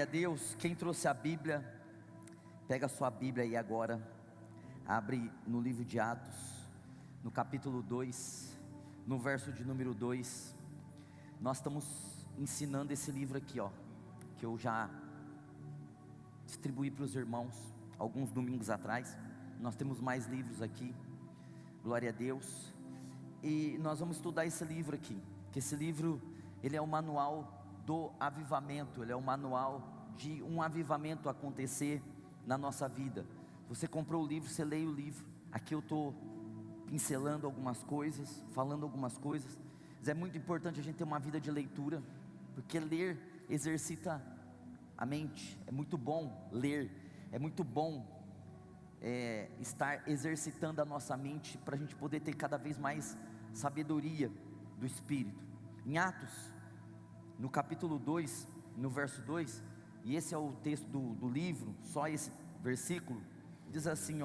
A Deus, quem trouxe a Bíblia, pega a sua Bíblia aí agora, abre no livro de Atos, no capítulo 2, no verso de número 2, nós estamos ensinando esse livro aqui, que eu já distribuí para os irmãos, alguns domingos atrás. Nós temos mais livros aqui, glória a Deus, e nós vamos estudar esse livro aqui, que esse livro, ele é o manual do avivamento, ele é o manual de um avivamento acontecer na nossa vida. Você comprou o livro, você leia o livro. Aqui eu estou pincelando algumas coisas, falando algumas coisas, mas é muito importante a gente ter uma vida de leitura, porque ler exercita a mente. É muito bom ler, é muito bom estar exercitando a nossa mente, para a gente poder ter cada vez mais sabedoria do Espírito. Em Atos, no capítulo 2, no verso 2, e esse é o texto do livro, só esse versículo, diz assim: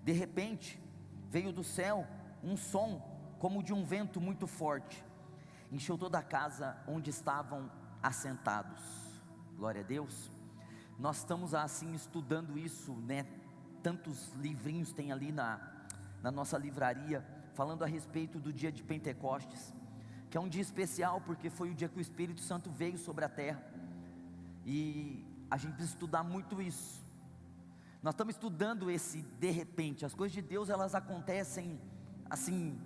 de repente, veio do céu um som como de um vento muito forte, encheu toda a casa onde estavam assentados. Glória a Deus. Nós estamos assim estudando isso, né? Tantos livrinhos tem ali na nossa livraria, falando a respeito do dia de Pentecostes, que é um dia especial, porque foi o dia que o Espírito Santo veio sobre a terra, e a gente precisa estudar muito isso. Nós estamos estudando esse de repente. As coisas de Deus, elas acontecem assim,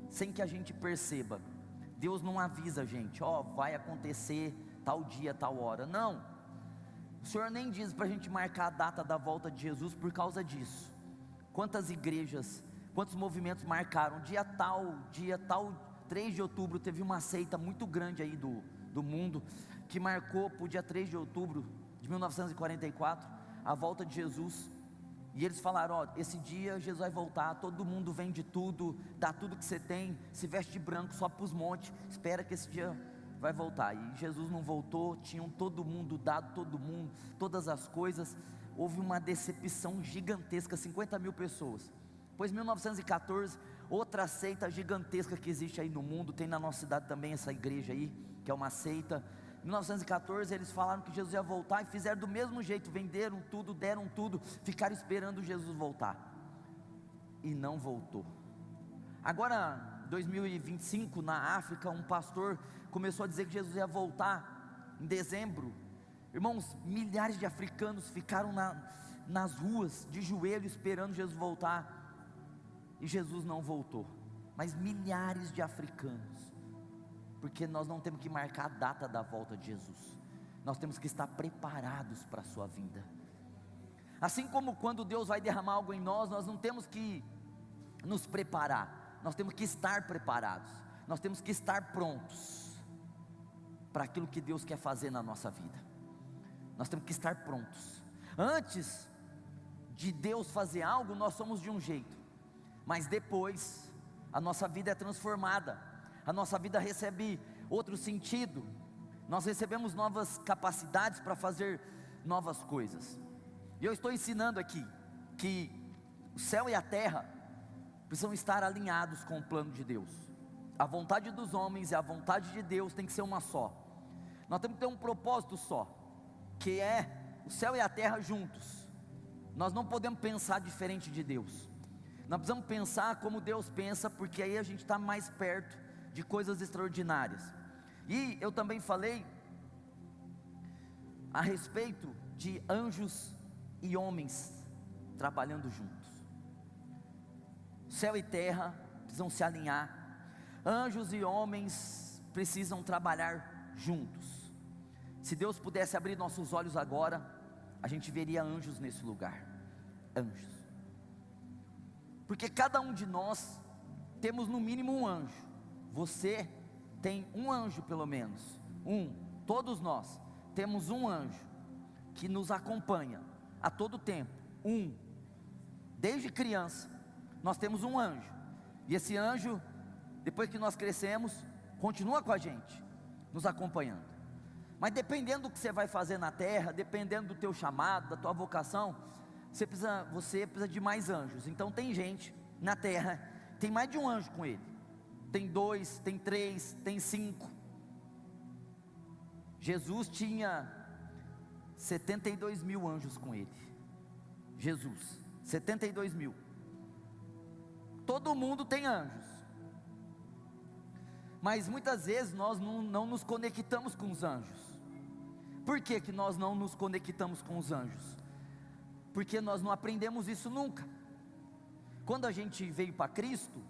sem que a gente perceba. Deus não avisa a gente, vai acontecer tal dia, tal hora. Não, o Senhor nem diz para a gente marcar a data da volta de Jesus por causa disso. Quantas igrejas, quantos movimentos marcaram dia tal, 3 de outubro, teve uma seita muito grande aí do mundo, que marcou para o dia 3 de outubro de 1944, a volta de Jesus, e eles falaram: esse dia Jesus vai voltar, todo mundo vende tudo, dá tudo que você tem, se veste de branco, sobe para os montes, espera que esse dia vai voltar. E Jesus não voltou, tinham todo mundo dado, todas as coisas, houve uma decepção gigantesca, 50 mil pessoas. Pois 1914, outra seita gigantesca que existe aí no mundo, tem na nossa cidade também essa igreja aí, que é uma seita. Em 1914 eles falaram que Jesus ia voltar, e fizeram do mesmo jeito, venderam tudo, deram tudo, ficaram esperando Jesus voltar, e não voltou. Agora, 2025, na África, um pastor começou a dizer que Jesus ia voltar em dezembro. Irmãos, milhares de africanos ficaram nas ruas, de joelho, esperando Jesus voltar, e Jesus não voltou. Mas milhares de africanos, porque nós não temos que marcar a data da volta de Jesus, nós temos que estar preparados para a sua vinda. Assim como quando Deus vai derramar algo em nós, nós não temos que nos preparar, nós temos que estar preparados, nós temos que estar prontos para aquilo que Deus quer fazer na nossa vida. Nós temos que estar prontos. Antes de Deus fazer algo, nós somos de um jeito, mas depois a nossa vida é transformada, a nossa vida recebe outro sentido, nós recebemos novas capacidades para fazer novas coisas. E eu estou ensinando aqui que o céu e a terra precisam estar alinhados com o plano de Deus. A vontade dos homens e a vontade de Deus tem que ser uma só. Nós temos que ter um propósito só, que é o céu e a terra juntos. Nós não podemos pensar diferente de Deus. Nós precisamos pensar como Deus pensa, porque aí a gente está mais perto de coisas extraordinárias. E eu também falei a respeito de anjos e homens trabalhando juntos. Céu e terra precisam se alinhar. Anjos e homens precisam trabalhar juntos. Se Deus pudesse abrir nossos olhos agora, a gente veria anjos nesse lugar. Anjos. Porque cada um de nós temos no mínimo um anjo. Você tem um anjo pelo menos. Todos nós temos um anjo que nos acompanha a todo tempo. Desde criança nós temos um anjo. E esse anjo, depois que nós crescemos, continua com a gente, nos acompanhando. Mas dependendo do que você vai fazer na terra, dependendo do teu chamado, da tua vocação, você precisa de mais anjos. Então tem gente na terra, tem mais de um anjo com ele. Tem 2, tem 3, tem 5. Jesus tinha 72 mil anjos com ele. Jesus, 72 mil. Todo mundo tem anjos, mas muitas vezes nós não nos conectamos com os anjos. Por que que nós não nos conectamos com os anjos? Porque nós não aprendemos isso nunca. Quando a gente veio para Cristo,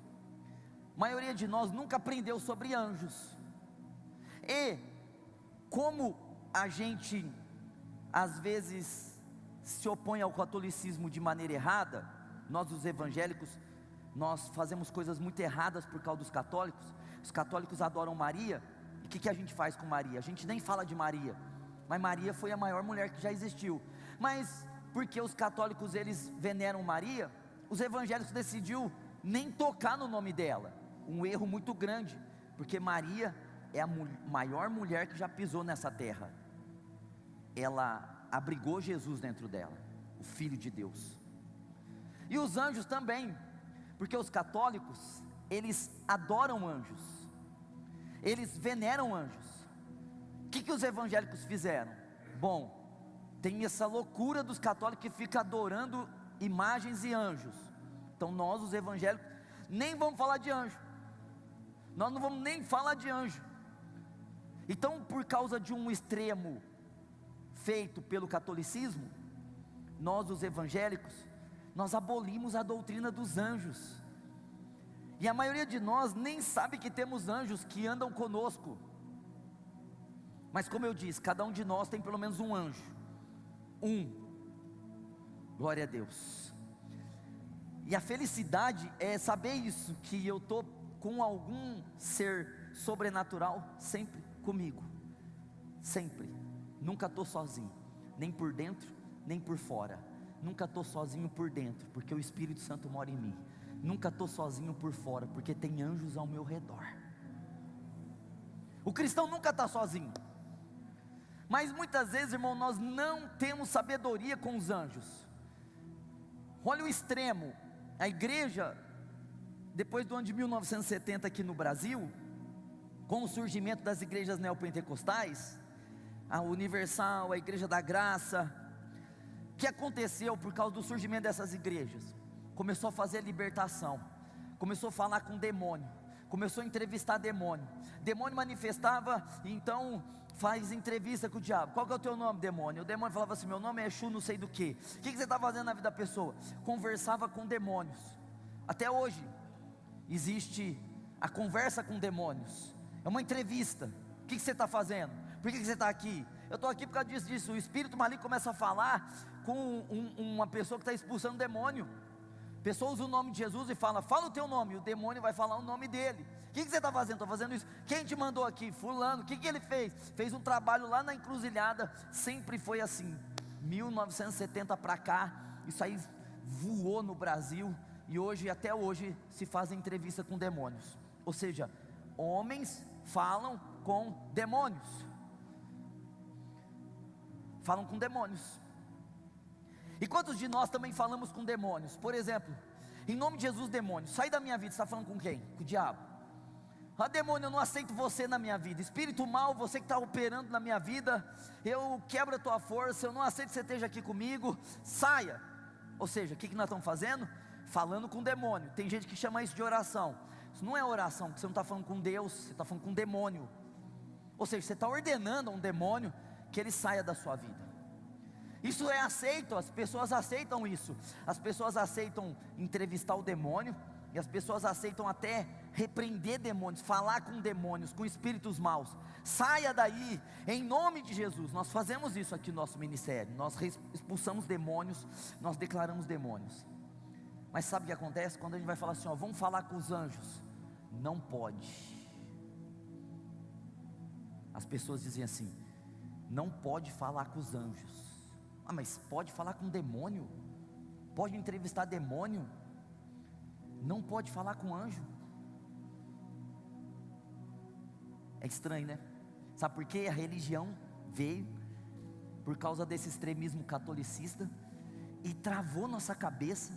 a maioria de nós nunca aprendeu sobre anjos. E como a gente às vezes se opõe ao catolicismo de maneira errada, nós os evangélicos, nós fazemos coisas muito erradas por causa dos católicos. Os católicos adoram Maria, e o que a gente faz com Maria? A gente nem fala de Maria, mas Maria foi a maior mulher que já existiu. Mas porque os católicos eles veneram Maria, os evangélicos decidiu nem tocar no nome dela. Um erro muito grande, porque Maria é a maior mulher que já pisou nessa terra. Ela abrigou Jesus dentro dela, o Filho de Deus. E os anjos também, porque os católicos, eles adoram anjos, eles veneram anjos. O que os evangélicos fizeram? Bom, tem essa loucura dos católicos que ficam adorando imagens e anjos. Então nós, os evangélicos, nem vamos falar de anjo. Nós não vamos nem falar de anjo. Então, por causa de um extremo feito pelo catolicismo, nós, os evangélicos, nós abolimos a doutrina dos anjos. E a maioria de nós nem sabe que temos anjos que andam conosco. Mas como eu disse, cada um de nós tem pelo menos um anjo. Glória a Deus. E a felicidade é saber isso, que eu estou com algum ser sobrenatural sempre comigo. Sempre. Nunca estou sozinho, nem por dentro, nem por fora. Nunca estou sozinho por dentro, porque o Espírito Santo mora em mim. Nunca estou sozinho por fora, porque tem anjos ao meu redor. O cristão nunca está sozinho. Mas muitas vezes, irmão, nós não temos sabedoria com os anjos. Olha o extremo. A igreja, depois do ano de 1970 aqui no Brasil, com o surgimento das igrejas neopentecostais, a Universal, a Igreja da Graça, o que aconteceu por causa do surgimento dessas igrejas? Começou a fazer libertação, começou a falar com demônio, começou a entrevistar demônio. Demônio manifestava, então faz entrevista com o diabo. Qual que é o teu nome, demônio? O demônio falava assim: meu nome é Exu, não sei do que. O que você está fazendo na vida da pessoa? Conversava com demônios. Até hoje existe a conversa com demônios. É uma entrevista. O que você está fazendo? Por que você está aqui? Eu estou aqui por causa disso. O espírito maligno começa a falar com uma pessoa que está expulsando demônio. A pessoa usa o nome de Jesus e fala o teu nome. O demônio vai falar o nome dele. O que você está fazendo? Estou fazendo isso. Quem te mandou aqui? Fulano. O que ele fez? Fez um trabalho lá na encruzilhada. Sempre foi assim. 1970 para cá, isso aí voou no Brasil. E hoje, até hoje, se fazem entrevista com demônios. Ou seja, homens falam com demônios. Falam com demônios. E quantos de nós também falamos com demônios? Por exemplo, em nome de Jesus, demônio, sai da minha vida. Você está falando com quem? Com o diabo. Demônio, eu não aceito você na minha vida. Espírito mau, você que está operando na minha vida, eu quebro a tua força, eu não aceito que você esteja aqui comigo. Saia. Ou seja, o que nós estamos fazendo? Falando com demônio. Tem gente que chama isso de oração. Isso não é oração, porque você não está falando com Deus, você está falando com demônio. Ou seja, você está ordenando a um demônio que ele saia da sua vida. Isso é aceito, as pessoas aceitam isso. As pessoas aceitam entrevistar o demônio, e as pessoas aceitam até repreender demônios, falar com demônios, com espíritos maus. Saia daí, em nome de Jesus. Nós fazemos isso aqui no nosso ministério. Nós expulsamos demônios, nós declaramos demônios. Mas sabe o que acontece? Quando a gente vai falar assim, vamos falar com os anjos. Não pode. As pessoas dizem assim: não pode falar com os anjos. Mas pode falar com demônio? Pode entrevistar demônio? Não pode falar com anjo? É estranho, né? Sabe por quê? A religião veio por causa desse extremismo catolicista e travou nossa cabeça.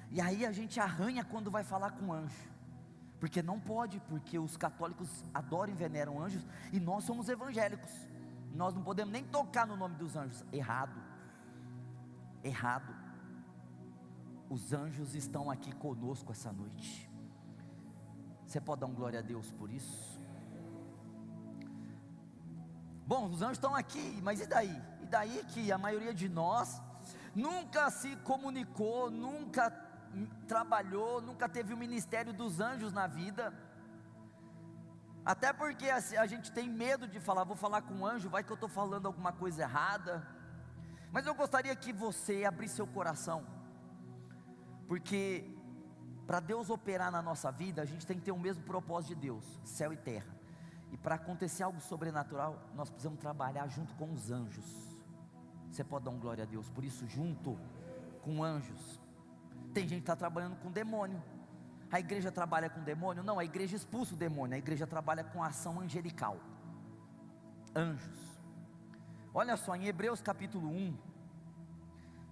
E aí a gente arranha quando vai falar com anjo, porque não pode, porque os católicos adoram e veneram anjos, e nós somos evangélicos. Nós não podemos nem tocar no nome dos anjos. Errado. Errado. Os anjos estão aqui conosco essa noite. Você pode dar um glória a Deus por isso? Bom, os anjos estão aqui, mas e daí? E daí que a maioria de nós nunca se comunicou, nunca trabalhou, nunca teve o ministério dos anjos na vida. Até porque a gente tem medo de falar, vou falar com um anjo, vai que eu estou falando alguma coisa errada. Mas eu gostaria que você abrisse seu coração, porque para Deus operar na nossa vida, a gente tem que ter o mesmo propósito de Deus, céu e terra. E para acontecer algo sobrenatural, nós precisamos trabalhar junto com os anjos. Você pode dar um glória a Deus por isso, junto com anjos. Tem gente que está trabalhando com demônio. A igreja trabalha com demônio? Não, a igreja expulsa o demônio. A igreja trabalha com ação angelical. Anjos. Olha só, em Hebreus capítulo 1,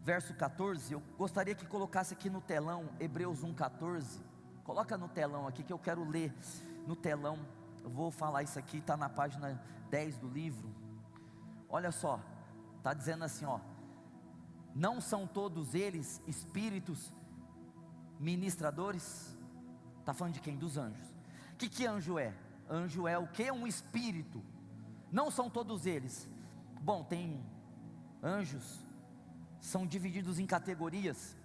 verso 14, eu gostaria que colocasse aqui no telão, Hebreus 1,14. Coloca no telão aqui que eu quero ler no telão. Eu vou falar isso aqui, está na página 10 do livro. Olha só, está dizendo assim, ó: não são todos eles espíritos ministradores? Está falando de quem? Dos anjos. O que anjo é? Anjo é o que? Um espírito. Não são todos eles. Bom, tem anjos, são divididos em categorias,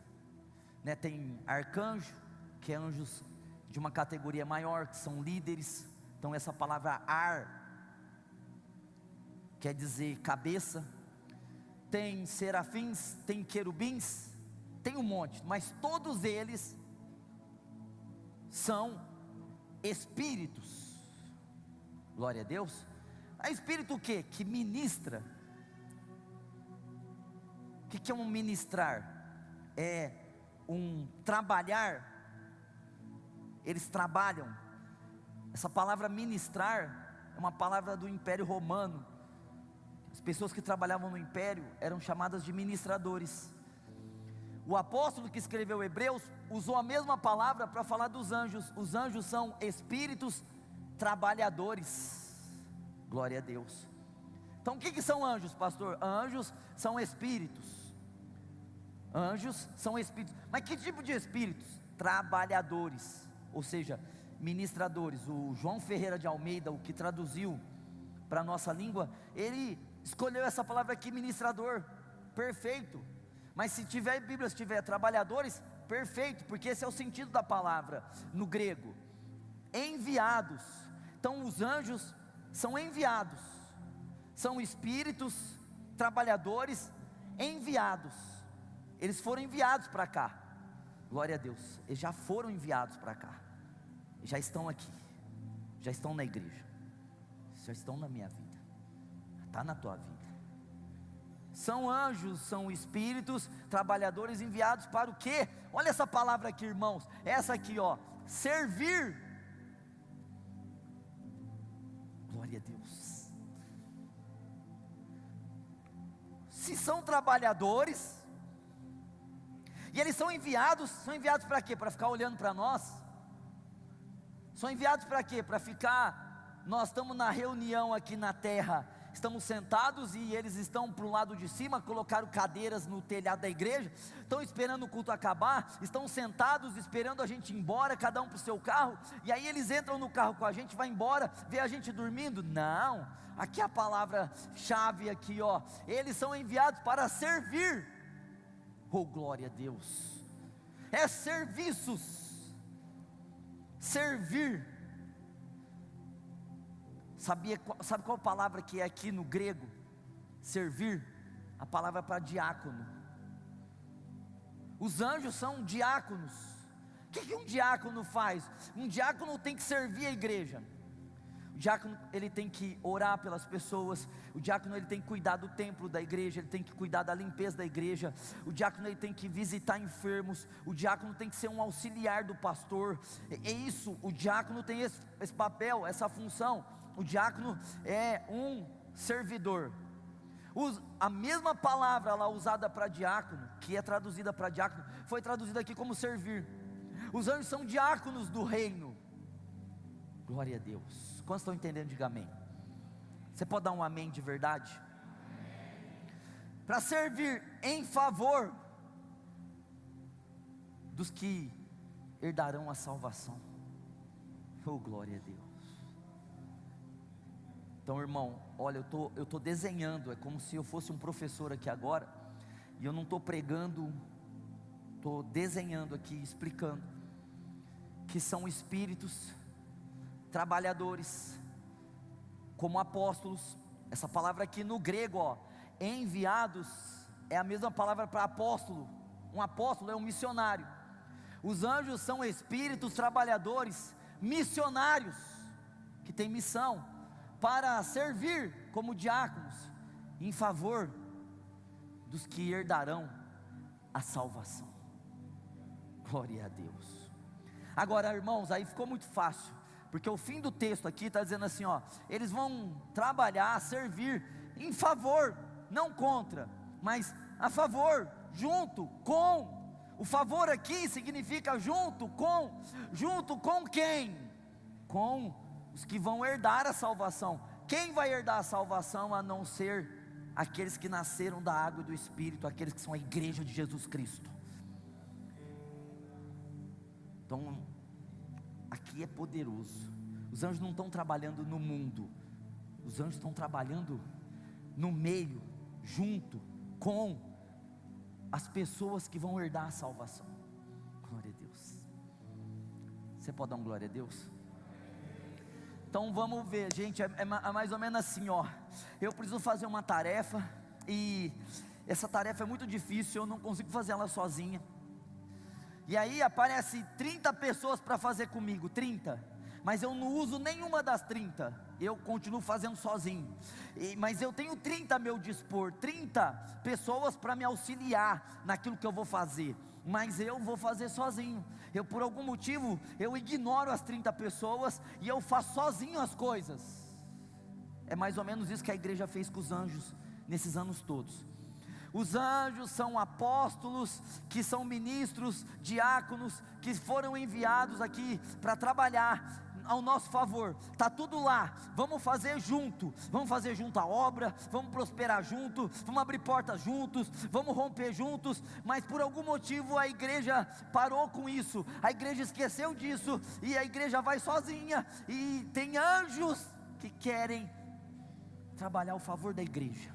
né? Tem arcanjo, que é anjos de uma categoria maior, que são líderes. Então essa palavra ar quer dizer cabeça. Tem serafins, tem querubins, tem um monte, mas todos eles são espíritos. Glória a Deus. É espírito o quê? Que ministra. O que é um ministrar? É um trabalhar. Eles trabalham. Essa palavra ministrar é uma palavra do Império Romano. As pessoas que trabalhavam no Império eram chamadas de ministradores. O apóstolo que escreveu Hebreus usou a mesma palavra para falar dos anjos. Os anjos são espíritos trabalhadores. Glória a Deus. Então o que são anjos, pastor? Anjos são espíritos. Anjos são espíritos. Mas que tipo de espíritos? Trabalhadores, ou seja, ministradores. O João Ferreira de Almeida, o que traduziu para a nossa língua, ele escolheu essa palavra aqui, ministrador. Perfeito. Mas se tiver Bíblia, se tiver trabalhadores, perfeito, porque esse é o sentido da palavra no grego. Enviados. Então os anjos são enviados, são espíritos trabalhadores enviados. Eles foram enviados para cá. Glória a Deus. Eles já foram enviados para cá. Já estão aqui. Já estão na igreja. Já estão na minha vida. Está na tua vida. São anjos, são espíritos trabalhadores enviados para o quê? Olha essa palavra aqui, irmãos. Essa aqui, ó. Servir. Glória a Deus. Se são trabalhadores, e eles são enviados para quê? Para ficar olhando para nós? São enviados para quê? Para ficar, nós estamos na reunião aqui na terra, estamos sentados e eles estão para o lado de cima, colocaram cadeiras no telhado da igreja, estão esperando o culto acabar, estão sentados esperando a gente ir embora, cada um para o seu carro, e aí eles entram no carro com a gente, vai embora, vê a gente dormindo? Não, aqui é a palavra chave aqui, ó, eles são enviados para servir. Oh, glória a Deus. É serviços. Servir. Sabe qual palavra que é aqui no grego? Servir. A palavra para diácono. Os anjos são diáconos. O que um diácono faz? Um diácono tem que servir a igreja. O diácono, ele tem que orar pelas pessoas. O diácono, ele tem que cuidar do templo da igreja. Ele tem que cuidar da limpeza da igreja. O diácono, ele tem que visitar enfermos. O diácono tem que ser um auxiliar do pastor. É isso, o diácono tem esse papel, essa função. O diácono é um servidor. A mesma palavra lá usada para diácono, que é traduzida para diácono, foi traduzida aqui como servir. Os anjos são diáconos do reino. Glória a Deus. Quantos estão entendendo? Diga amém. Você pode dar um amém de verdade? Para servir em favor dos que herdarão a salvação. Oh, glória a Deus. Então, irmão, olha, eu estou desenhando, é como se eu fosse um professor aqui agora, e eu não estou pregando, estou desenhando aqui, explicando, que são espíritos trabalhadores, como apóstolos. Essa palavra aqui no grego, ó, enviados, é a mesma palavra para apóstolo. Um apóstolo é um missionário. Os anjos são espíritos trabalhadores, missionários, que têm missão para servir como diáconos, em favor dos que herdarão a salvação. Glória a Deus. Agora, irmãos, aí ficou muito fácil, porque o fim do texto aqui está dizendo assim, ó, eles vão trabalhar, servir em favor, não contra, mas a favor, junto com. O favor aqui significa junto com quem? Com os que vão herdar a salvação. Quem vai herdar a salvação a não ser aqueles que nasceram da água e do Espírito, aqueles que são a igreja de Jesus Cristo. Então, aqui é poderoso. Os anjos não estão trabalhando no mundo, os anjos estão trabalhando no meio, junto com as pessoas que vão herdar a salvação. Glória a Deus. Você pode dar um glória a Deus? Então vamos ver, gente, é mais ou menos assim, ó. Eu preciso fazer uma tarefa, e essa tarefa é muito difícil, eu não consigo fazer ela sozinha. E aí aparece 30 pessoas para fazer comigo, 30, mas eu não uso nenhuma das 30, eu continuo fazendo sozinho. Mas eu tenho 30 a meu dispor, 30 pessoas para me auxiliar naquilo que eu vou fazer, mas eu vou fazer sozinho. Eu, por algum motivo, eu ignoro as 30 pessoas e eu faço sozinho as coisas. É mais ou menos isso que a igreja fez com os anjos nesses anos todos. Os anjos são apóstolos, que são ministros, diáconos, que foram enviados aqui para trabalhar ao nosso favor. Está tudo lá, vamos fazer junto a obra, vamos prosperar junto, vamos abrir portas juntos, vamos romper juntos. Mas por algum motivo a igreja parou com isso, a igreja esqueceu disso, e a igreja vai sozinha, e tem anjos que querem trabalhar ao favor da igreja,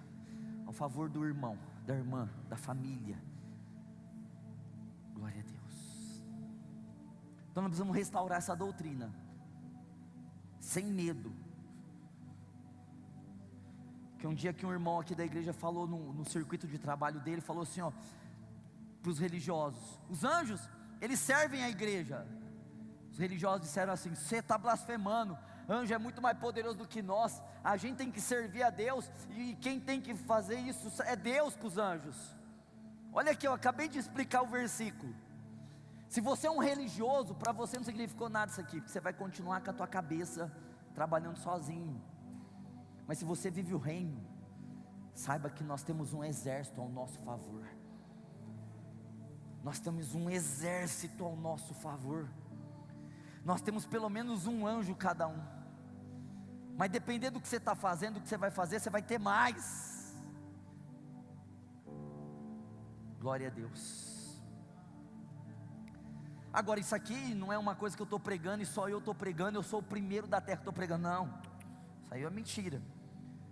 ao favor do irmão, da irmã, da família. Glória a Deus. Então nós precisamos restaurar essa doutrina, sem medo. Que um dia que um irmão aqui da igreja falou no circuito de trabalho dele, falou assim, ó, para os religiosos: os anjos, eles servem a igreja. Os religiosos disseram assim: você está blasfemando, anjo é muito mais poderoso do que nós, a gente tem que servir a Deus, e quem tem que fazer isso é Deus com os anjos. Olha aqui, eu acabei de explicar o versículo. Se você é um religioso, para você não significou nada isso aqui, porque você vai continuar com a tua cabeça trabalhando sozinho. Mas se você vive o reino, saiba que nós temos um exército ao nosso favor. Nós temos um exército ao nosso favor. Nós temos pelo menos um anjo cada um. Mas dependendo do que você está fazendo, do que você vai fazer, você vai ter mais. Glória a Deus. Agora, isso aqui não é uma coisa que eu estou pregando e só eu estou pregando, eu sou o primeiro da terra que estou pregando. Não, isso aí é mentira.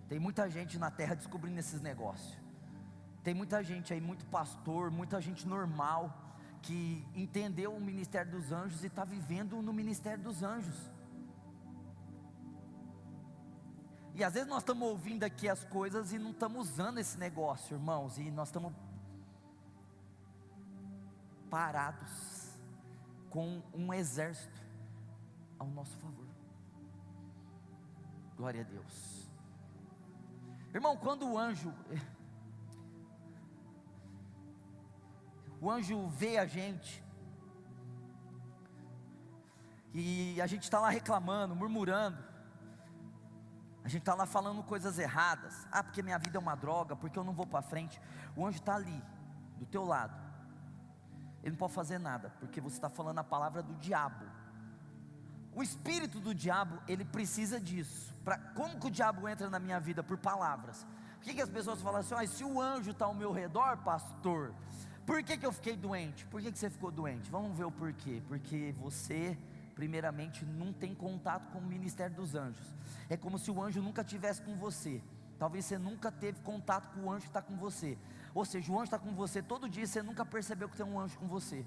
Tem muita gente na terra descobrindo esses negócios. Tem muita gente aí, muito pastor, muita gente normal, que entendeu o ministério dos anjos e está vivendo no ministério dos anjos. E às vezes nós estamos ouvindo aqui as coisas e não estamos usando esse negócio, irmãos, e nós estamos parados com um exército ao nosso favor. Glória a Deus. Irmão, quando o anjo vê a gente, e a gente está lá reclamando, murmurando, a gente está lá falando coisas erradas, porque minha vida é uma droga, porque eu não vou para frente. O anjo está ali, do teu lado. Ele não pode fazer nada, porque você está falando a palavra do diabo. O espírito do diabo, ele precisa disso. Como que o diabo entra na minha vida? Por palavras. Por que as pessoas falam assim, se o anjo está ao meu redor, pastor, por que eu fiquei doente? Por que você ficou doente? Vamos ver o porquê. Porque você, primeiramente, não tem contato com o ministério dos anjos. É como se o anjo nunca estivesse com você. Talvez você nunca teve contato com o anjo que está com você. Ou seja, o anjo está com você todo dia, você nunca percebeu que tem um anjo com você.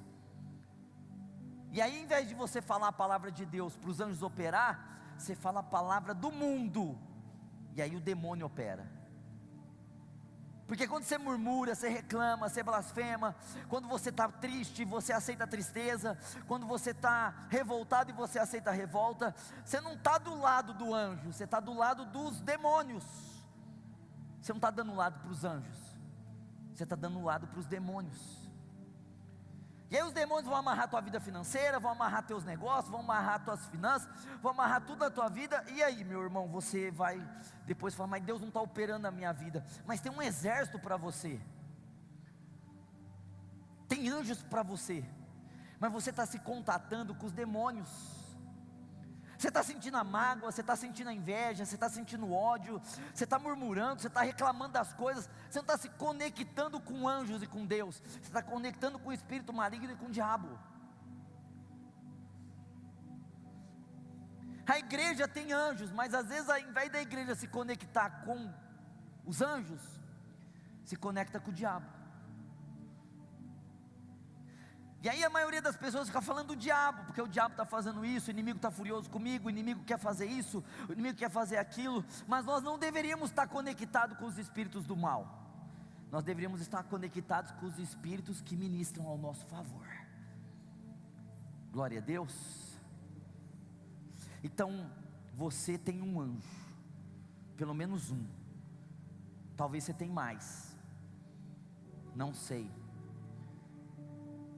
E aí, em vez de você falar a palavra de Deus para os anjos operar, você fala a palavra do mundo, e aí o demônio opera. Porque quando você murmura, você reclama, você blasfema, quando você está triste, você aceita a tristeza, quando você está revoltado e você aceita a revolta, você não está do lado do anjo, você está do lado dos demônios. Você não está dando lado para os anjos, você está dando lado para os demônios. E aí os demônios vão amarrar tua vida financeira, vão amarrar teus negócios, vão amarrar tuas finanças, vão amarrar tudo na tua vida. E aí, meu irmão, você vai depois falar, mas Deus não está operando na minha vida. Mas tem um exército para você, tem anjos para você, mas você está se contatando com os demônios. Você está sentindo a mágoa, você está sentindo a inveja, você está sentindo o ódio, você está murmurando, você está reclamando das coisas, você não está se conectando com anjos e com Deus, você está conectando com o espírito maligno e com o diabo. A igreja tem anjos, mas às vezes ao invés da igreja se conectar com os anjos, se conecta com o diabo. E aí a maioria das pessoas fica falando do diabo, porque o diabo está fazendo isso, o inimigo está furioso comigo, o inimigo quer fazer isso, o inimigo quer fazer aquilo, mas nós não deveríamos estar conectados com os espíritos do mal, nós deveríamos estar conectados com os espíritos que ministram ao nosso favor. Glória a Deus. Então, você tem um anjo, pelo menos um, talvez você tenha mais, não sei.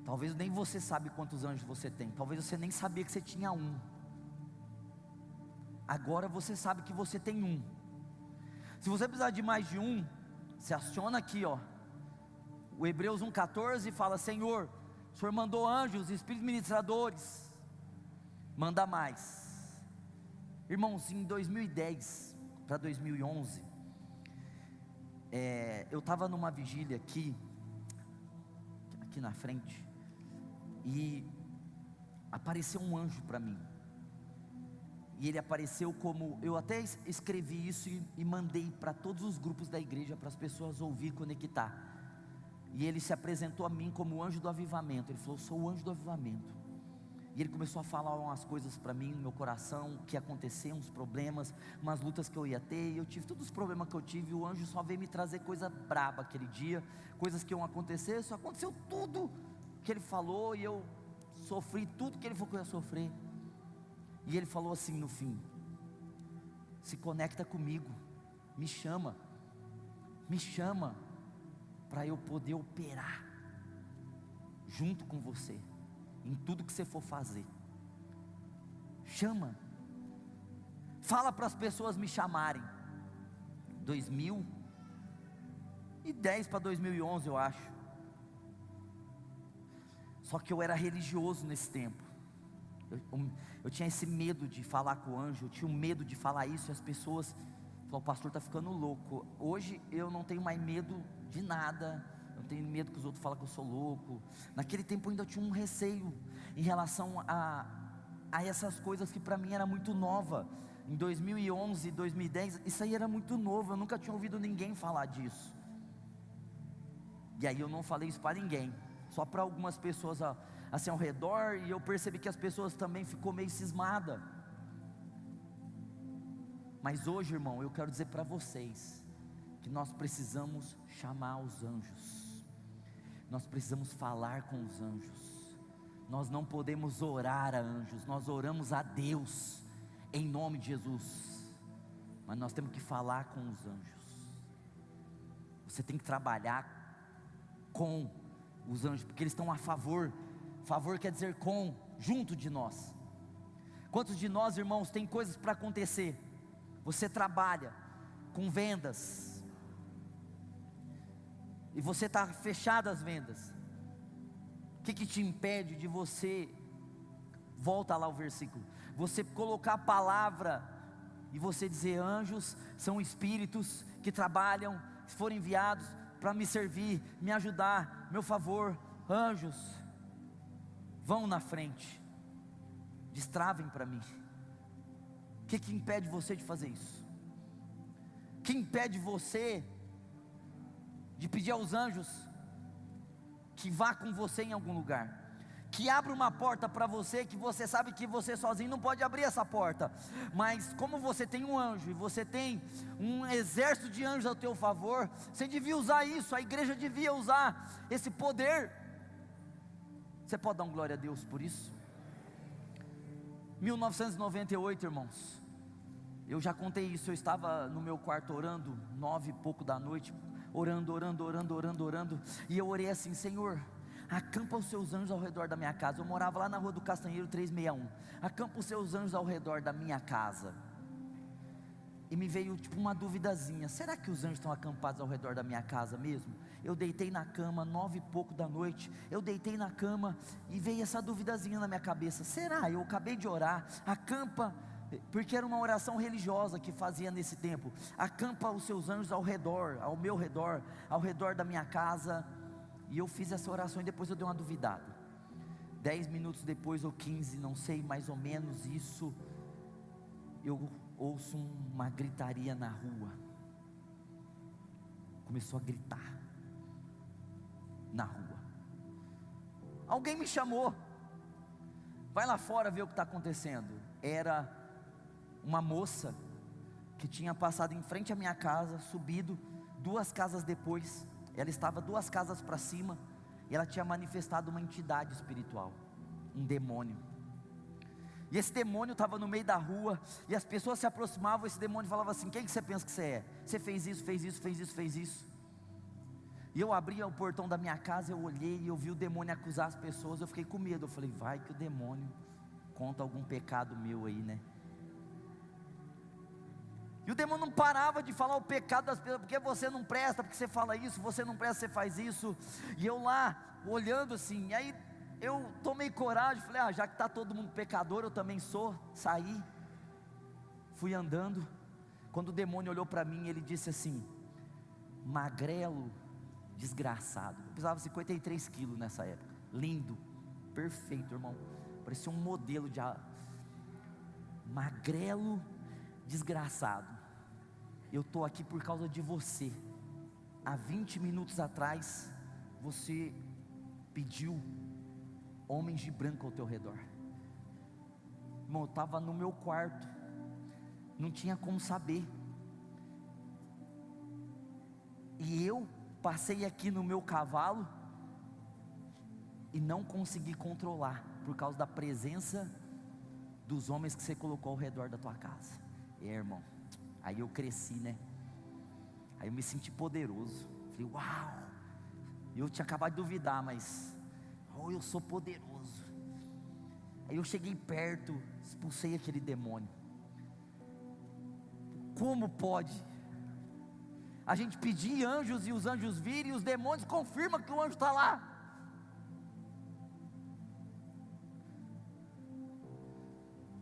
Talvez nem você sabe quantos anjos você tem. Talvez você nem sabia que você tinha um. Agora você sabe que você tem um. Se você precisar de mais de um, você aciona aqui, o Hebreus 1,14 fala, Senhor, o Senhor mandou anjos, espíritos ministradores, manda mais. Irmãos, em 2010 para 2011, eu estava numa vigília aqui na frente, e apareceu um anjo para mim, e ele apareceu como, eu até escrevi isso e mandei para todos os grupos da igreja, para as pessoas ouvir, conectar, e ele se apresentou a mim como o anjo do avivamento. Ele falou, sou o anjo do avivamento, e ele começou a falar umas coisas para mim no meu coração, o que ia acontecer, uns problemas, umas lutas que eu ia ter, e eu tive todos os problemas que eu tive, e o anjo só veio me trazer coisa braba aquele dia, coisas que iam acontecer, só aconteceu tudo que ele falou, e eu sofri tudo que ele falou que eu ia sofrer, e ele falou assim no fim, se conecta comigo, me chama para eu poder operar junto com você, em tudo que você for fazer, chama, fala para as pessoas me chamarem. 2010 para 2011 eu acho, só que eu era religioso nesse tempo, eu tinha esse medo de falar com o anjo, eu tinha um medo de falar isso, e as pessoas falaram, o pastor está ficando louco. Hoje eu não tenho mais medo de nada, eu não tenho medo que os outros falem que eu sou louco. Naquele tempo eu ainda tinha um receio em relação a essas coisas que para mim era muito nova. Em 2011, 2010, isso aí era muito novo, eu nunca tinha ouvido ninguém falar disso. E aí eu não falei isso para ninguém, só para algumas pessoas assim ao redor, e eu percebi que as pessoas também ficou meio cismada. Mas hoje, irmão, eu quero dizer para vocês que nós precisamos chamar os anjos, nós precisamos falar com os anjos, nós não podemos orar a anjos, nós oramos a Deus em nome de Jesus, mas nós temos que falar com os anjos. Você tem que trabalhar com os anjos, porque eles estão a favor. Favor quer dizer com, junto de nós. Quantos de nós, irmãos, tem coisas para acontecer? Você trabalha com vendas, e você está fechado as vendas. O que te impede de você Volta lá o versículo. Você colocar a palavra e você dizer: anjos são espíritos que trabalham, foram enviados para me servir, me ajudar, meu favor. Anjos, vão na frente, destravem para mim. O que impede você de fazer isso? O que impede você de pedir aos anjos que vá com você em algum lugar, que abra uma porta para você, que você sabe que você sozinho não pode abrir essa porta, mas como você tem um anjo, e você tem um exército de anjos ao teu favor, você devia usar isso, a igreja devia usar esse poder. Você pode dar um glória a Deus por isso? 1998, irmãos, eu já contei isso, eu estava no meu quarto orando, 9 e pouco da noite, orando, e eu orei assim: Senhor, acampa os seus anjos ao redor da minha casa. Eu morava lá na rua do Castanheiro 361, acampa os seus anjos ao redor da minha casa. E me veio tipo uma duvidazinha: será que os anjos estão acampados ao redor da minha casa mesmo? Eu deitei na cama, 9 e pouco da noite, eu deitei na cama, e veio essa duvidazinha na minha cabeça: será? Eu acabei de orar, acampa, porque era uma oração religiosa que fazia nesse tempo, acampa os seus anjos ao redor, ao meu redor, ao redor da minha casa. E eu fiz essa oração e depois eu dei uma duvidada. 10 minutos depois ou 15, não sei, mais ou menos isso, eu ouço uma gritaria na rua. Começou a gritar na rua. Alguém me chamou: vai lá fora ver o que está acontecendo. Era uma moça que tinha passado em frente à minha casa, subido 2 casas depois. Ela estava 2 casas para cima, e ela tinha manifestado uma entidade espiritual, um demônio. E esse demônio estava no meio da rua, e as pessoas se aproximavam, esse demônio falava assim: quem que você pensa que você é? Você fez isso, fez isso, fez isso, fez isso. E eu abria o portão da minha casa, eu olhei e eu vi o demônio acusar as pessoas. Eu fiquei com medo, eu falei: vai que o demônio conta algum pecado meu aí, né? E o demônio não parava de falar o pecado das pessoas: porque você não presta, porque você fala isso, você não presta, você faz isso. E eu lá, olhando assim, e aí eu tomei coragem, falei: já que está todo mundo pecador, eu também sou. Saí, fui andando. Quando o demônio olhou para mim, ele disse assim: magrelo, desgraçado. Eu pesava 53 quilos nessa época, lindo, perfeito, irmão, parecia um modelo de magrelo, desgraçado, eu estou aqui por causa de você. Há 20 minutos atrás, você pediu homens de branco ao teu redor. Irmão, eu estava no meu quarto, não tinha como saber, e eu passei aqui no meu cavalo, e não consegui controlar, por causa da presença dos homens que você colocou ao redor da tua casa. Irmão, aí eu cresci, né? Aí eu me senti poderoso. Falei: uau! Eu tinha acabado de duvidar, mas eu sou poderoso. Aí eu cheguei perto, expulsei aquele demônio. Como pode a gente pedir anjos e os anjos virem, e os demônios confirmam que o anjo está lá?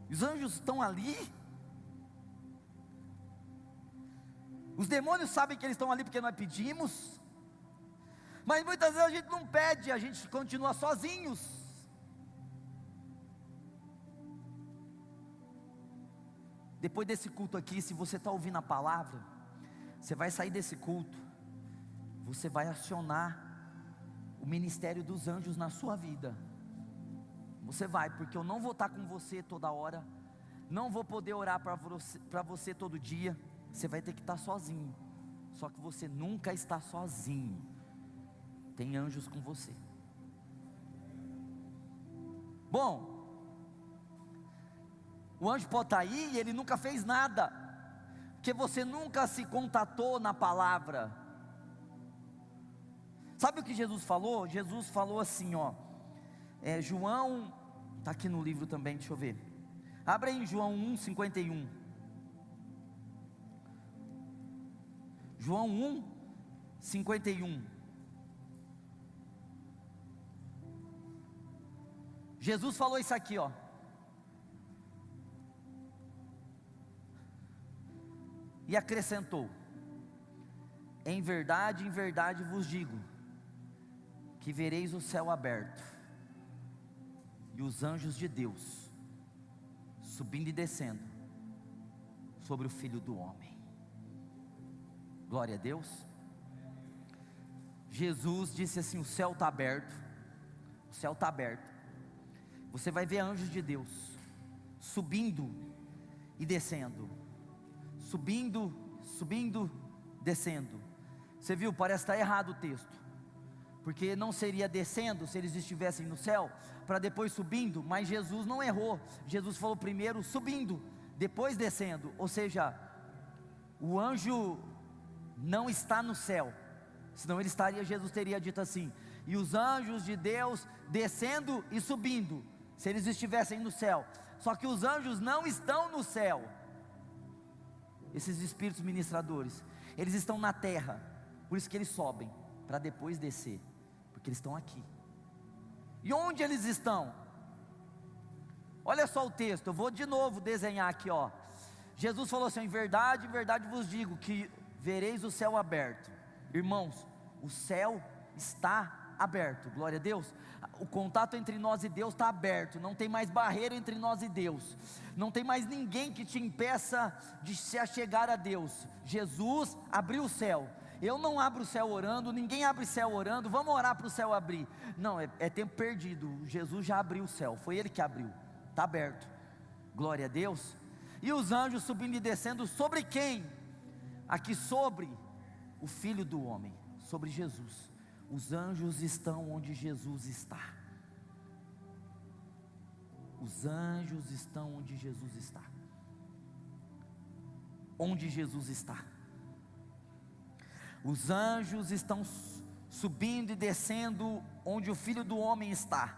Os anjos estão ali. Os demônios sabem que eles estão ali porque nós pedimos, mas muitas vezes a gente não pede, a gente continua sozinhos. Depois desse culto aqui, se você está ouvindo a palavra, você vai sair desse culto, você vai acionar o ministério dos anjos na sua vida. Você vai, porque eu não vou estar com você toda hora, não vou poder orar para você todo dia. Você vai ter que estar sozinho. Só que você nunca está sozinho. Tem anjos com você. Bom, o anjo pode estar aí e ele nunca fez nada, porque você nunca se contatou na palavra. Sabe o que Jesus falou? Jesus falou assim, João, está aqui no livro também, deixa eu ver. Abre aí em João 1:51. João 1:51. Jesus falou isso aqui, e acrescentou: em verdade vos digo, que vereis o céu aberto, e os anjos de Deus, subindo e descendo, sobre o Filho do Homem. Glória a Deus. Jesus disse assim: o céu está aberto, o céu está aberto, você vai ver anjos de Deus, subindo e descendo, subindo, descendo. Você viu, parece estar errado o texto, porque não seria descendo se eles estivessem no céu, para depois subindo, mas Jesus não errou, Jesus falou primeiro subindo, depois descendo, ou seja, o anjo não está no céu, senão Jesus teria dito assim: e os anjos de Deus descendo e subindo, se eles estivessem no céu. Só que os anjos não estão no céu, esses espíritos ministradores, eles estão na terra, por isso que eles sobem, para depois descer, porque eles estão aqui. E onde eles estão? Olha só o texto, eu vou de novo desenhar aqui, ó. Jesus falou assim: em verdade vos digo, que vereis o céu aberto. Irmãos, o céu está aberto, glória a Deus. O contato entre nós e Deus está aberto, não tem mais barreira entre nós e Deus, não tem mais ninguém que te impeça de se achegar a Deus. Jesus abriu o céu. Eu não abro o céu orando, ninguém abre o céu orando, vamos orar para o céu abrir. Não, é tempo perdido. Jesus já abriu o céu, foi Ele que abriu, está aberto, glória a Deus. E os anjos subindo e descendo, sobre quem? Aqui sobre o Filho do Homem, sobre Jesus. Os anjos estão onde Jesus está. Os anjos estão onde Jesus está. Onde Jesus está. Os anjos estão subindo e descendo onde o Filho do Homem está.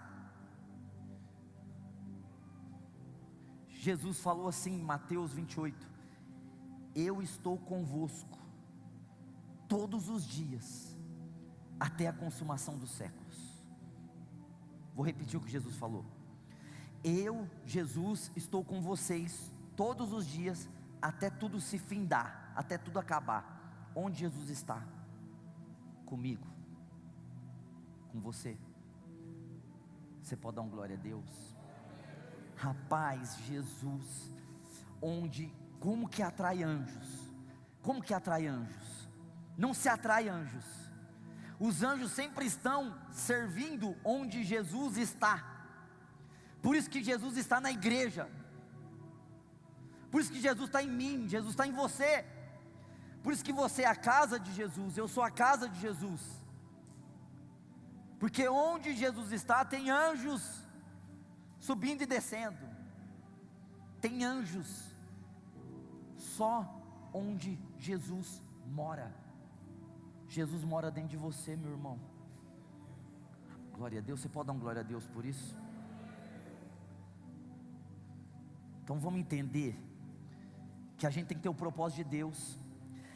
Jesus falou assim em Mateus 28: eu estou convosco todos os dias, até a consumação dos séculos. Vou repetir o que Jesus falou: eu, Jesus, estou com vocês todos os dias, até tudo se findar, até tudo acabar. Onde Jesus está? Comigo, com você. Você pode dar um glória a Deus? Rapaz, Jesus, como que atrai anjos? Como que atrai anjos? Não se atrai anjos. Os anjos sempre estão servindo onde Jesus está. Por isso que Jesus está na igreja. Por isso que Jesus está em mim, Jesus está em você. Por isso que você é a casa de Jesus, eu sou a casa de Jesus. Porque onde Jesus está tem anjos subindo e descendo. Tem anjos só onde Jesus mora. Jesus mora dentro de você, meu irmão. Glória a Deus. Você pode dar um glória a Deus por isso? Então vamos entender que a gente tem que ter o propósito de Deus,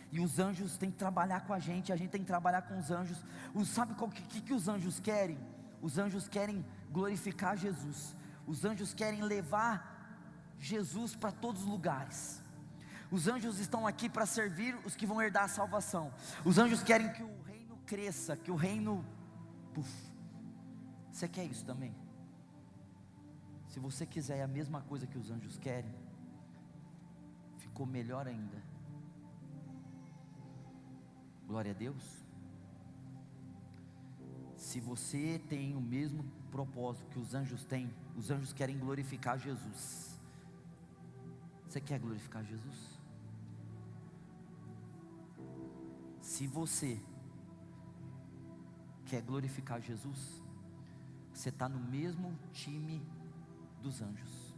e os anjos têm que trabalhar com a gente tem que trabalhar com os anjos. Sabe o que os anjos querem? Os anjos querem glorificar Jesus. Os anjos querem levar Jesus para todos os lugares. Os anjos estão aqui para servir os que vão herdar a salvação. Os anjos querem que o reino cresça, que o reino... Você quer isso também? Se você quiser a mesma coisa que os anjos querem, ficou melhor ainda. Glória a Deus. Se você tem o mesmo propósito que os anjos têm, os anjos querem glorificar Jesus. Você quer glorificar Jesus? Se você quer glorificar Jesus, você está no mesmo time dos anjos.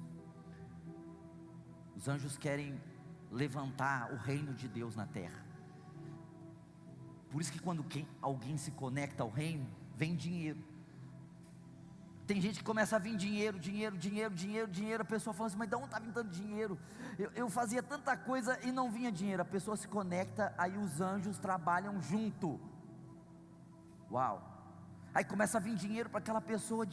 Os anjos querem levantar o reino de Deus na terra. Por isso que quando alguém se conecta ao reino, vem dinheiro. Tem gente que começa a vir dinheiro, a pessoa fala assim: mas de onde está vindo tanto dinheiro? Eu fazia tanta coisa e não vinha dinheiro. A pessoa se conecta, aí os anjos trabalham junto. Uau! Aí começa a vir dinheiro para aquela pessoa,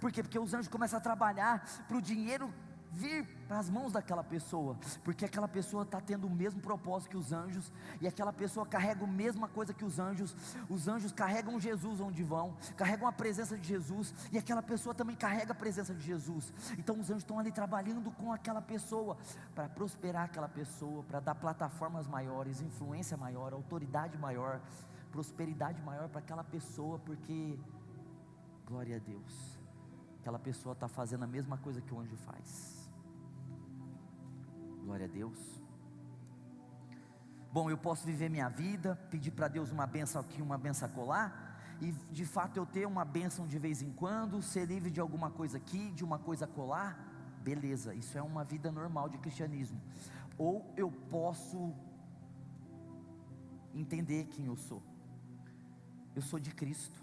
Por quê? Porque os anjos começam a trabalhar para o dinheiro vir para as mãos daquela pessoa, porque aquela pessoa está tendo o mesmo propósito que os anjos, e aquela pessoa carrega a mesma coisa que os anjos carregam Jesus onde vão, carregam a presença de Jesus, e aquela pessoa também carrega a presença de Jesus. Então os anjos estão ali trabalhando com aquela pessoa, para prosperar aquela pessoa, para dar plataformas maiores, influência maior, autoridade maior, prosperidade maior para aquela pessoa, porque, glória a Deus, aquela pessoa está fazendo a mesma coisa que o anjo faz. Glória a Deus. Bom, eu posso viver minha vida, pedir para Deus uma bênção aqui, uma bênção acolá, e de fato eu ter uma bênção de vez em quando, ser livre de alguma coisa aqui, de uma coisa acolá, beleza, isso é uma vida normal de cristianismo. Ou eu posso entender quem eu sou. Eu sou de Cristo,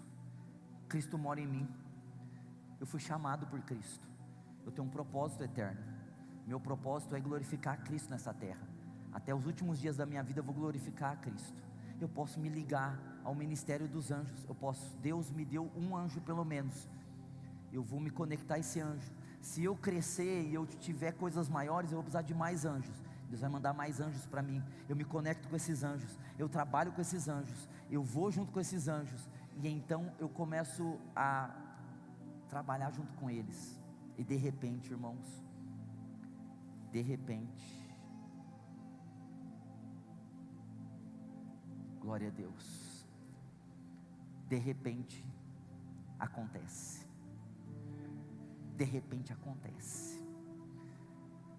Cristo mora em mim, eu fui chamado por Cristo, eu tenho um propósito eterno. Meu propósito é glorificar a Cristo nessa terra. Até os últimos dias da minha vida eu vou glorificar a Cristo. Eu posso me ligar ao ministério dos anjos. Deus me deu um anjo pelo menos. Eu vou me conectar a esse anjo. Se eu crescer e eu tiver coisas maiores, eu vou precisar de mais anjos. Deus vai mandar mais anjos para mim. Eu me conecto com esses anjos. Eu trabalho com esses anjos. Eu vou junto com esses anjos. E então eu começo a trabalhar junto com eles. E de repente, irmãos, glória a Deus, de repente acontece.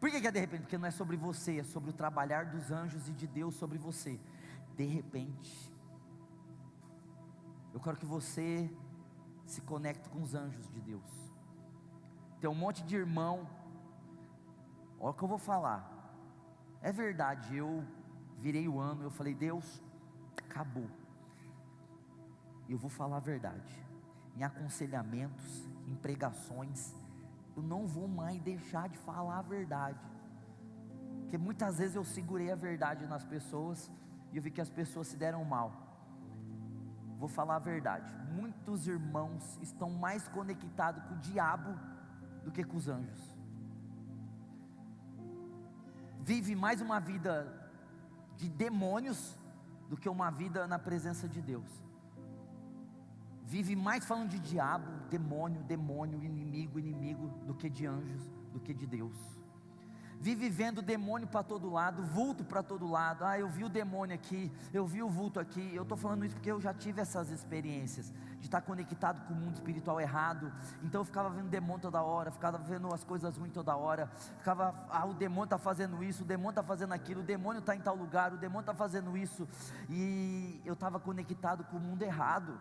Por que é de repente? Porque não é sobre você, é sobre o trabalhar dos anjos e de Deus sobre você. De repente, eu quero que você se conecte com os anjos de Deus. Tem um monte de irmão, olha o que eu vou falar, é verdade, eu virei o ano, eu falei, Deus, acabou, eu vou falar a verdade, em aconselhamentos, em pregações, eu não vou mais deixar de falar a verdade, porque muitas vezes eu segurei a verdade nas pessoas, e eu vi que as pessoas se deram mal. Vou falar a verdade, muitos irmãos estão mais conectados com o diabo do que com os anjos. Vive mais uma vida de demônios do que uma vida na presença de Deus. Vive mais falando de diabo, demônio, inimigo, do que de anjos, do que de Deus. Vive vendo demônio para todo lado, vulto para todo lado. Eu vi o demônio aqui, eu vi o vulto aqui. Eu estou falando isso porque eu já tive essas experiências de estar conectado com o mundo espiritual errado. Então eu ficava vendo demônio toda hora, ficava vendo as coisas ruins toda hora. Ficava, o demônio está fazendo isso, o demônio está fazendo aquilo, o demônio está em tal lugar, o demônio está fazendo isso. E eu estava conectado com o mundo errado.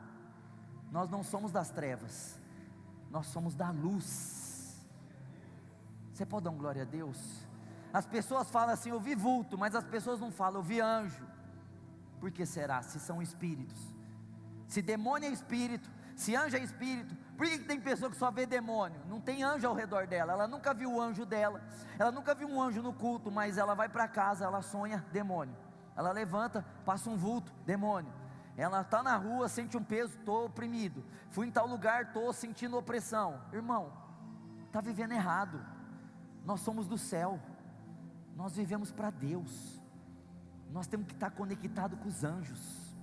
Nós não somos das trevas, nós somos da luz. Você pode dar um glória a Deus? As pessoas falam assim, eu vi vulto, mas as pessoas não falam, eu vi anjo. Por que será? Se são espíritos. Se demônio é espírito, se anjo é espírito, por que tem pessoa que só vê demônio? Não tem anjo ao redor dela, ela nunca viu o anjo dela, ela nunca viu um anjo no culto, mas ela vai para casa, ela sonha demônio. Ela levanta, passa um vulto, demônio. Ela está na rua, sente um peso, estou oprimido. Fui em tal lugar, estou sentindo opressão. Irmão, está vivendo errado. Nós somos do céu. Nós vivemos para Deus. Nós temos que estar conectado com os anjos.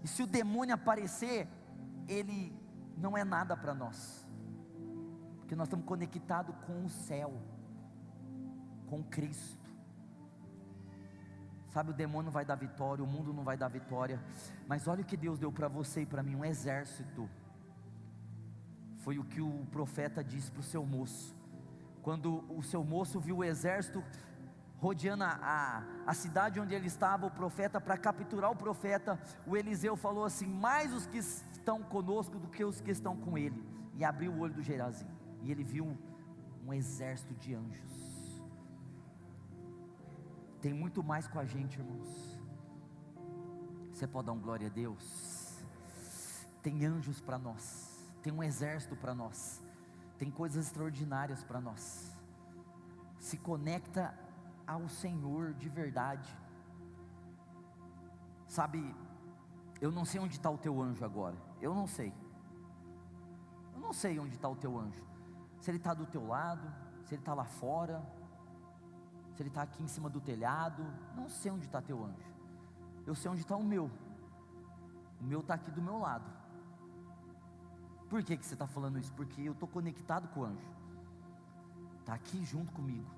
E se o demônio aparecer, ele não é nada para nós, porque nós estamos conectados com o céu, com Cristo. Sabe, o demônio não vai dar vitória, o mundo não vai dar vitória, mas olha o que Deus deu para você e para mim, um exército. Foi o que o profeta disse para o seu moço. Quando o seu moço viu o exército rodeando a cidade onde ele estava, o profeta, para capturar o profeta, o Eliseu falou assim, mais os que estão conosco do que os que estão com ele, e abriu o olho do Gerazim, e ele viu um exército de anjos. Tem muito mais com a gente, irmãos. Você pode dar um glória a Deus? Tem anjos para nós, tem um exército para nós, tem coisas extraordinárias para nós. Se conecta ao Senhor de verdade. Sabe, eu não sei onde está o teu anjo agora. Eu não sei onde está o teu anjo. Se ele está do teu lado, se se ele está lá fora, se ele está aqui em cima do telhado. Não sei onde está teu anjo, eu sei onde está o meu está aqui do meu lado. Por que você está falando isso? Porque eu estou conectado com o anjo, está aqui junto comigo.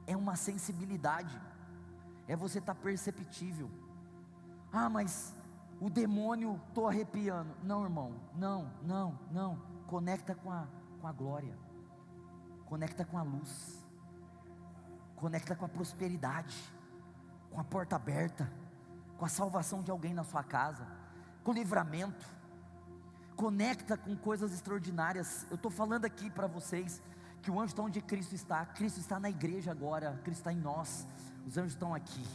É uma sensibilidade, é você estar perceptível. Ah, mas o demônio, estou arrepiando. Não, irmão, não. Conecta com a glória, conecta com a luz, conecta com a prosperidade, com a porta aberta, com a salvação de alguém na sua casa, com o livramento. Conecta com coisas extraordinárias. Eu estou falando aqui para vocês que o anjo está onde Cristo está na igreja agora, Cristo está em nós, os anjos estão aqui.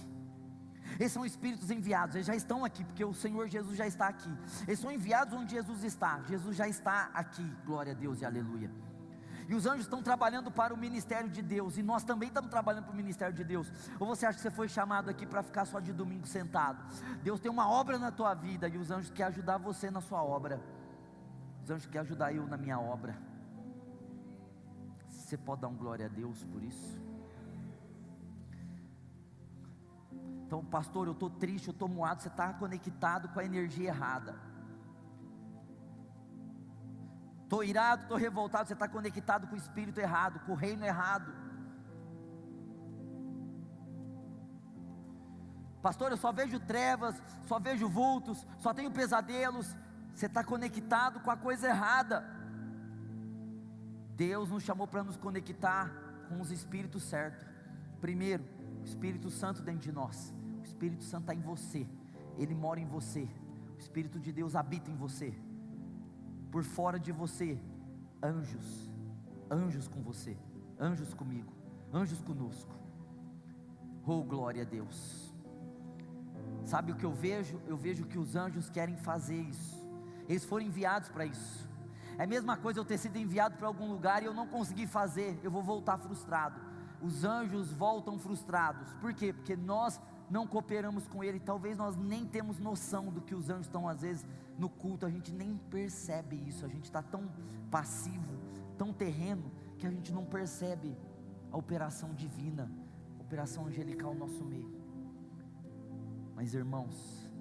Eles são espíritos enviados, eles já estão aqui, porque o Senhor Jesus já está aqui. Eles são enviados onde Jesus já está aqui, glória a Deus e aleluia. E os anjos estão trabalhando para o ministério de Deus, e nós também estamos trabalhando para o ministério de Deus. Ou você acha que você foi chamado aqui para ficar só de domingo sentado? Deus tem uma obra na tua vida, e os anjos querem ajudar você na sua obra. Os anjos querem ajudar eu na minha obra. Você pode dar um glória a Deus por isso? Então, pastor, eu estou triste, eu estou moado. Você está conectado com a energia errada. Estou irado, estou revoltado. Você está conectado com o espírito errado, com o reino errado. Pastor, eu só vejo trevas, só vejo vultos, só tenho pesadelos. Você está conectado com a coisa errada. Deus nos chamou para nos conectar com os espíritos certos. Primeiro, o Espírito Santo dentro de nós. O Espírito Santo está em você, ele mora em você. O Espírito de Deus habita em você. Por fora de você, anjos com você, anjos comigo, anjos conosco. Oh, glória a Deus. Sabe o que eu vejo? Eu vejo que os anjos querem fazer isso. Eles foram enviados para isso. É a mesma coisa eu ter sido enviado para algum lugar e eu não consegui fazer, eu vou voltar frustrado. Os anjos voltam frustrados. Por quê? Porque nós não cooperamos com ele. Talvez nós nem temos noção do que os anjos estão, às vezes, no culto. A gente nem percebe isso. A gente está tão passivo, tão terreno, que a gente não percebe a operação divina, a operação angelical no nosso meio. Mas, irmãos,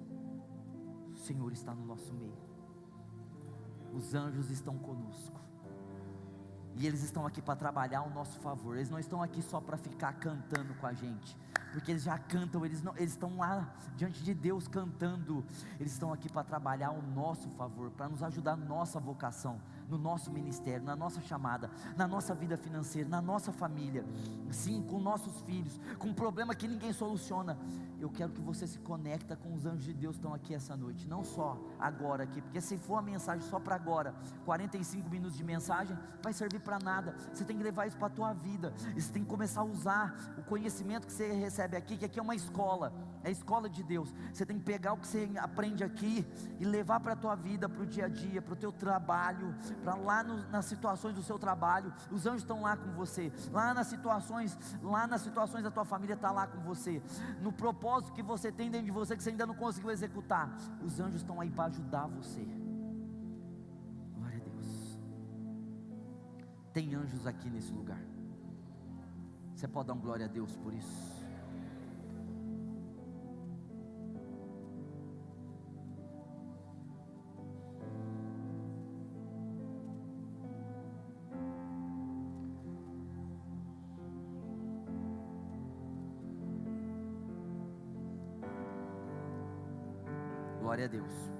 o Senhor está no nosso meio. Os anjos estão conosco. E eles estão aqui para trabalhar ao nosso favor. Eles não estão aqui só para ficar cantando com a gente, porque eles já cantam, eles estão lá diante de Deus cantando. Eles estão aqui para trabalhar ao nosso favor, para nos ajudar na nossa vocação, no nosso ministério, na nossa chamada, na nossa vida financeira, na nossa família, sim, com nossos filhos, com um problema que ninguém soluciona. Eu quero que você se conecta com os anjos de Deus que estão aqui essa noite, não só agora aqui, porque se for a mensagem só para agora, 45 minutos de mensagem, vai servir para nada. Você tem que levar isso para a tua vida, e você tem que começar a usar o conhecimento que você recebe aqui, que aqui é uma escola, é a escola de Deus. Você tem que pegar o que você aprende aqui e levar para a tua vida, para o dia a dia, para o teu trabalho, para lá nas situações do seu trabalho. Os anjos estão lá com você, lá nas situações da tua família, está lá com você, no propósito que você tem dentro de você, que você ainda não conseguiu executar. Os anjos estão aí para ajudar você. Glória a Deus. Tem anjos aqui nesse lugar. Você pode dar um glória a Deus por isso? Glória a Deus.